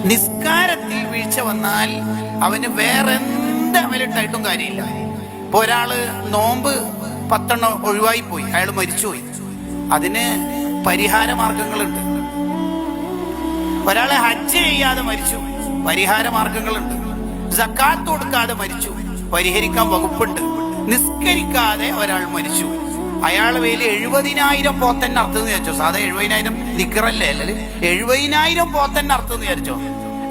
നിസ്കാരത്തിൽ വീഴ്ച വന്നാൽ അവന് വേറെ എന്ത് അമലിട്ടായിട്ടും കാര്യമില്ല. ഇപ്പൊ ഒരാള് നോമ്പ് 10 ഒഴിവായി പോയി, അയാൾ മരിച്ചുപോയി, അതിന് പരിഹാര മാർഗങ്ങളുണ്ട്. ഒരാളെ ഹജ്ജ് ചെയ്യാതെ മരിച്ചു, പരിഹാര മാർഗങ്ങളുണ്ട്. സക്കാത്ത് കൊടുക്കാതെ മരിച്ചു, പരിഹരിക്കാൻ വകുപ്പുണ്ട്. നിസ്കരിക്കാതെ ഒരാൾ മരിച്ചു, അയാളെ പേരിൽ 70,000 പോത്തന്നെ അർത്ഥം എന്ന് വിചാരിച്ചോ. സാധാ 70,000 ദിക്റല്ലേ, അല്ലെ 70,000 പോത്തന്നെ അർത്ഥം എന്ന് വിചാരിച്ചോ.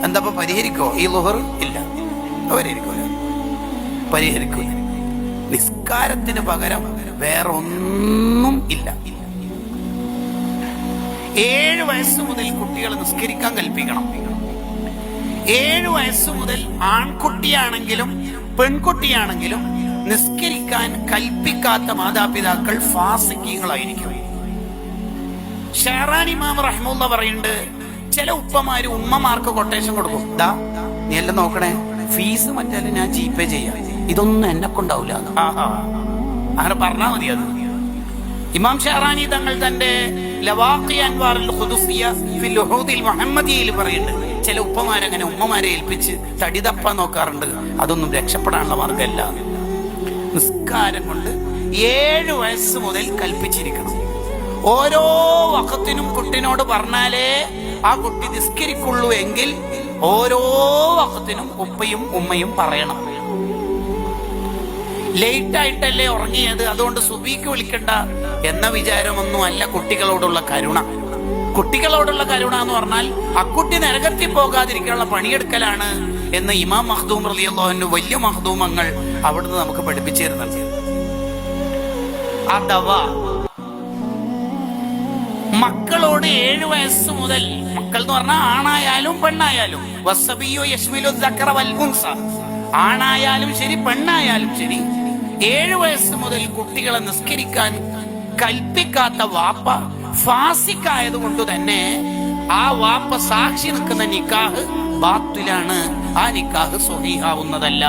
എന്താ പരിഹരിക്കോ? ഈ ളുഹർ ഇല്ല, പരിഹരിക്കൂല. നിസ്കാരത്തിന് പകരം വേറെ ഒന്നും ഇല്ല. 7 വയസ്സ് മുതൽ കുട്ടികളെ നിസ്കരിക്കാൻ കൽപ്പിക്കണം. 7 വയസ്സ് മുതൽ ആൺകുട്ടിയാണെങ്കിലും പെൺകുട്ടിയാണെങ്കിലും നിസ്കരിക്കാൻ കൽപ്പിക്കാത്ത മാതാപിതാക്കൾ ഫാസിഖീങ്ങളായിരിക്കും. ഷഹറാനി ഇമാം റഹ്മുള്ള പറയുന്നുണ്ട്, ചില ഉപ്പമാര് ഉമ്മമാർക്ക് കൊട്ടേഷൻ കൊടുക്കും, ദാ നീ എല്ലാം നോക്കണേ, ഫീസ് മറ്റേ ഞാൻ ജിപേ ചെയ്യാം, ഇതൊന്നും എന്നെ കൊണ്ടാവില്ല. അങ്ങനെ പറഞ്ഞാ മതി. അത് ഇമാം ഷഹറാനി തങ്ങൾ തന്റെ ലവാഖി അൻവാറുൽ ഖുദുസിയ ഫിൽ ഉഹൂദിൽ മുഹമ്മദിയയിൽ പറയുന്നുണ്ട്, ചില ഉപ്പമാരങ്ങനെ ഉമ്മമാരെ ഏൽപ്പിച്ച് തടി തപ്പാൻ നോക്കാറുണ്ട്, അതൊന്നും രക്ഷപ്പെടാനുള്ള മാർഗമല്ല. നിസ്കാരം കൊണ്ട് 7 വയസ്സ് മുതൽ കൽപ്പിച്ചിരിക്കണം. ഓരോ വഖത്തിനും കുട്ടിനോട് പറഞ്ഞാലേ ആ കുട്ടി നിസ്കരിക്കുള്ളൂ എങ്കിൽ ഓരോ വഖത്തിനും ഉപ്പയും ഉമ്മയും പറയണം. ലേറ്റ് ആയിട്ടല്ലേ ഉറങ്ങിയത്, അതുകൊണ്ട് സുബീക്ക് വിളിക്കണ്ട എന്ന വിചാരമൊന്നും അല്ല കുട്ടികളോടുള്ള കരുണ. കുട്ടികളോടുള്ള കരുണ എന്ന് പറഞ്ഞാൽ അക്കുട്ടി നരകത്തിൽ പോകാതിരിക്കാനുള്ള പണിയെടുക്കലാണ് എന്ന് ഇമാം മഖ്ദൂം റളിയല്ലാഹു അൻഹു വലിയ മഖ്ദൂമങ്ങൾ അവിടുന്ന് നമുക്ക് പഠിപ്പിച്ചു തരുന്നുണ്ട്. അഥവാ മക്കളോട് 7 വയസ്സ് മുതൽ, മക്കൾ എന്ന് പറഞ്ഞാൽ ആണായാലും പെണ്ണായാലും, വസ്സബിയ്യു യശ്മിലു ദക്കറ വൽ ഉൻസ, ആണായാലും ശരി പെണ്ണായാലും ശരി, 7 വയസ്സ് മുതൽ കുട്ടികളെ നിസ്കരിക്കാൻ കൽപ്പിക്കാത്ത വാപ്പ ഫാസിക്കായത് കൊണ്ട് തന്നെ ആ വാപ്പ സാക്ഷി നിൽക്കുന്ന നിക്കാഹ് ബാത്തിലാണ്, ആ നിക്കാഹ് സ്വഹീഹാവുന്നതല്ല.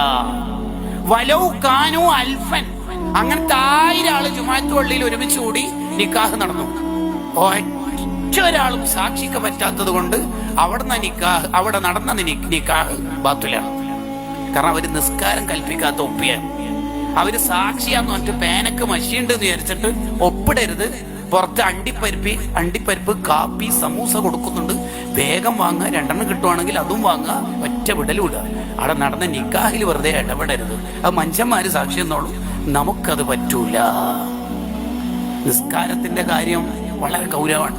വലൗ കാനു അൽഫൻ, അങ്ങനത്തെ 1000 ആള് ജുമാഅത്ത് പള്ളിയിൽ ഒരുമിച്ച് കൂടി നിക്കാഹ് നടന്നു, ഒറ്റ ഒരാളും സാക്ഷിക്ക് പറ്റാത്തത് കൊണ്ട് അവിടെ നടന്ന നിക്കാഹ് ബാത്തിലാണ്. കാരണം അവര് നിസ്കാരം കൽപ്പിക്കാത്ത ഒപ്പിയാണ്. അവര് സാക്ഷിയാന്ന് പറഞ്ഞിട്ട് പേനക്ക് മഷിയുണ്ട് എന്ന് വിചാരിച്ചിട്ട് ഒപ്പിടരുത്. പുറത്ത് അണ്ടിപ്പരിപ്പ് കാപ്പി സമൂസ കൊടുക്കുന്നുണ്ട്, വേഗം വാങ്ങുക, 2 കിട്ടുവാണെങ്കിൽ അതും വാങ്ങുക, ഒറ്റ വിടലും ഇടുക. അവിടെ നടന്ന നിക്കാഹിൽ വെറുതെ ഇടപെടരുത്. അത് മനുഷ്യന്മാര് സാക്ഷി എന്നോളൂ, നമുക്കത് പറ്റൂല. നിസ്കാരത്തിന്റെ കാര്യം വളരെ ഗൗരവമാണ്.